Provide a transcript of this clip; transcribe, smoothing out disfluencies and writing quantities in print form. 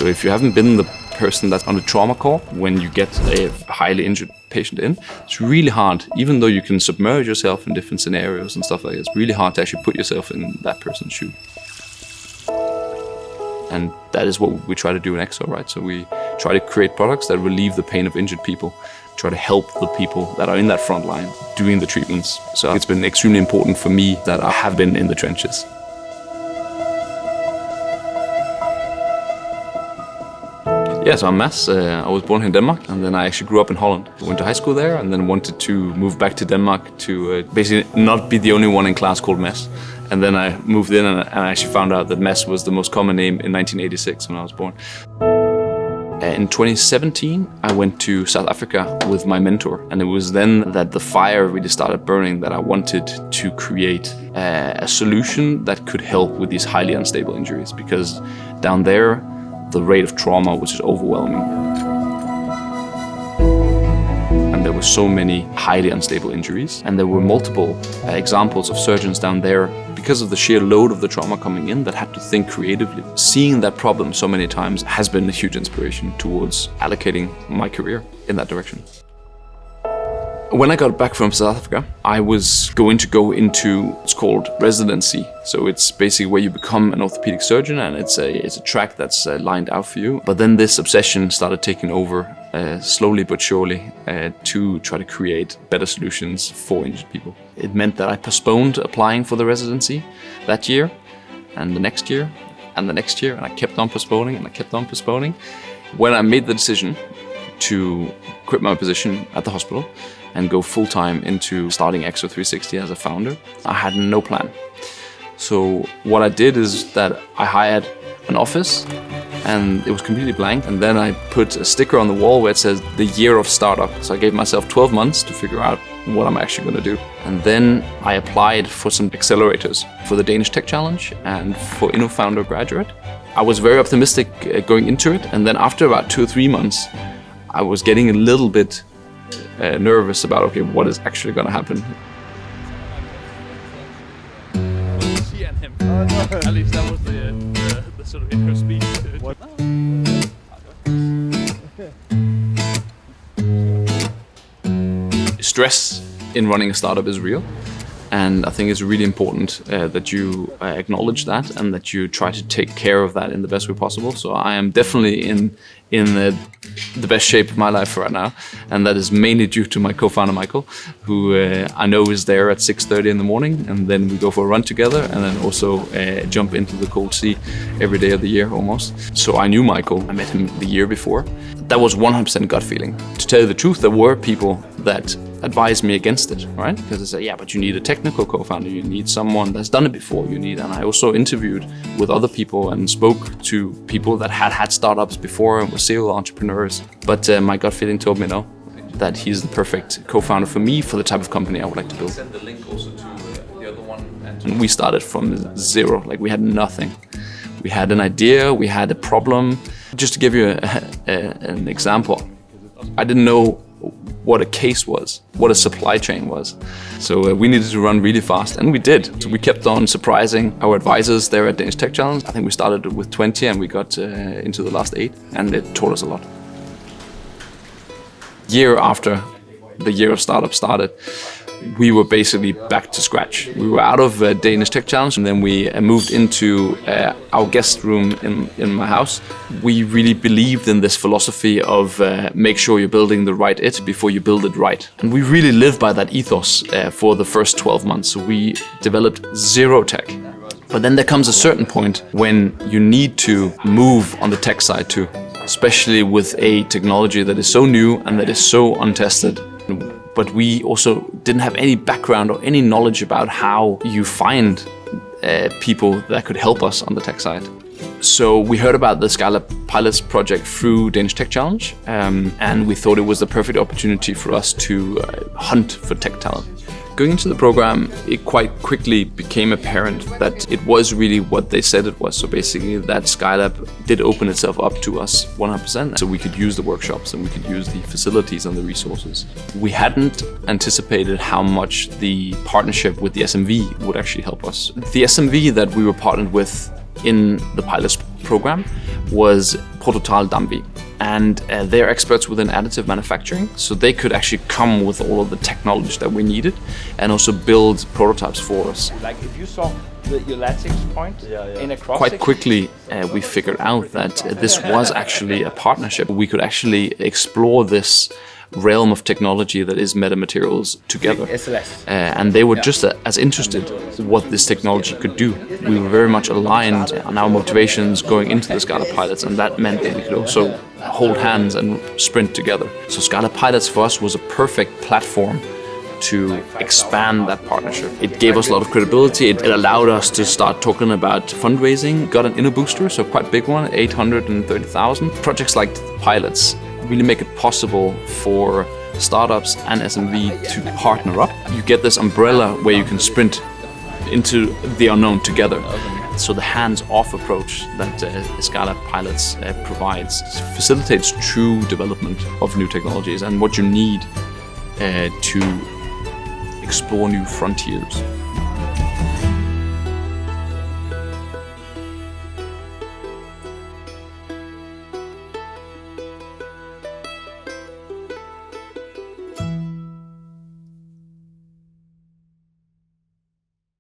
So if you haven't been the person that's on the trauma call when you get a highly injured patient in, it's really hard, even though you can submerge yourself in different scenarios and stuff like that, it's really hard to actually put yourself in that person's shoe. And that is what we try to do in Exo, right? So we try to create products that relieve the pain of injured people, try to help the people that are in that front line doing the treatments. So it's been extremely important for me that I have been in the trenches. Yeah, so I'm Mads. I was born here in Denmark, and then I actually grew up in Holland. I went to high school there, and then wanted to move back to Denmark to basically not be the only one in class called Mads. And then I moved in, and I actually found out that Mads was the most common name in 1986 when I was born. In 2017, I went to South Africa with my mentor, and it was then that the fire really started burning, that I wanted to create a solution that could help with these highly unstable injuries, because down there, the rate of trauma was just overwhelming. And there were so many highly unstable injuries, and there were multiple examples of surgeons down there, because of the sheer load of the trauma coming in, that had to think creatively. Seeing that problem so many times has been a huge inspiration towards allocating my career in that direction. When I got back from South Africa, I was going to go into what's called residency. So it's basically where you become an orthopedic surgeon, and it's a track that's lined out for you. But then this obsession started taking over slowly but surely to try to create better solutions for injured people. It meant that I postponed applying for the residency that year, and the next year, and the next year, and I kept on postponing, and I kept on postponing. When I made the decision to quit my position at the hospital and go full-time into starting Exo360 as a founder, I had no plan. So what I did is that I hired an office, and it was completely blank, and then I put a sticker on the wall where it says the year of startup. So I gave myself 12 months to figure out what I'm actually going to do. And then I applied for some accelerators for the Danish Tech Challenge and for InnoFounder Graduate. I was very optimistic going into it, and then after about 2 or 3 months, I was getting a little bit nervous about, okay, what is actually going to happen. At least that was the sort of intro speech. Stress in running a startup is real, and I think it's really important that you acknowledge that and that you try to take care of that in the best way possible. So I am definitely in the best shape of my life right now, and that is mainly due to my co-founder Michael, who I know is there at 6:30 in the morning, and then we go for a run together, and then also jump into the cold sea every day of the year almost. So I knew Michael. I met him the year before. That was 100% gut feeling. To tell you the truth, there were people that advised me against it, right? Because they say, yeah, but you need a technical co-founder, you need someone that's done it before, and I also interviewed with other people and spoke to people that had startups before and were serial entrepreneurs. But my gut feeling told me no, that he's the perfect co-founder for me, for the type of company I would like to build. Send the link also to the other one. And we started from zero, like we had nothing. We had an idea, we had a problem. Just to give you an example, I didn't know what a case was, what a supply chain was. So we needed to run really fast, and we did. So we kept on surprising our advisors there at Danish Tech Challenge. I think we started with 20 and we got into the last 8, and it taught us a lot. Year after the year of startup started, we were basically back to scratch. We were out of Danish Tech Challenge, and then we moved into our guest room in my house. We really believed in this philosophy of make sure you're building the right it before you build it right. And we really lived by that ethos for the first 12 months. So we developed zero tech. But then there comes a certain point when you need to move on the tech side too, especially with a technology that is so new and that is so untested. But we also didn't have any background or any knowledge about how you find people that could help us on the tech side. So we heard about the Skylab pilots project through Danish Tech Challenge, and we thought it was the perfect opportunity for us to hunt for tech talent. Going into the program, it quite quickly became apparent that it was really what they said it was. So basically that Skylab did open itself up to us 100%. So we could use the workshops and we could use the facilities and the resources. We hadn't anticipated how much the partnership with the SMV would actually help us. The SMV that we were partnered with in the pilots program was Prototal Dambi. And they're experts within additive manufacturing, so they could actually come with all of the technology that we needed and also build prototypes for us. Like if you saw your lattice point in a cross Quite quickly, we figured out that this was actually a partnership. We could actually explore this realm of technology that is metamaterials together. And they were just as interested in what this technology could do. We were very much aligned on our motivations going into the Skylab pilots, and that meant that we could also hold hands and sprint together. So Skylab pilots for us was a perfect platform to expand that partnership. It gave us a lot of credibility. It allowed us to start talking about fundraising. Got an inner booster, so quite big one, 830,000. Projects like pilots really make it possible for startups and SMV to partner up. You get this umbrella where you can sprint into the unknown together. So the hands-off approach that Skylab Pilots provides facilitates true development of new technologies and what you need to explore new frontiers.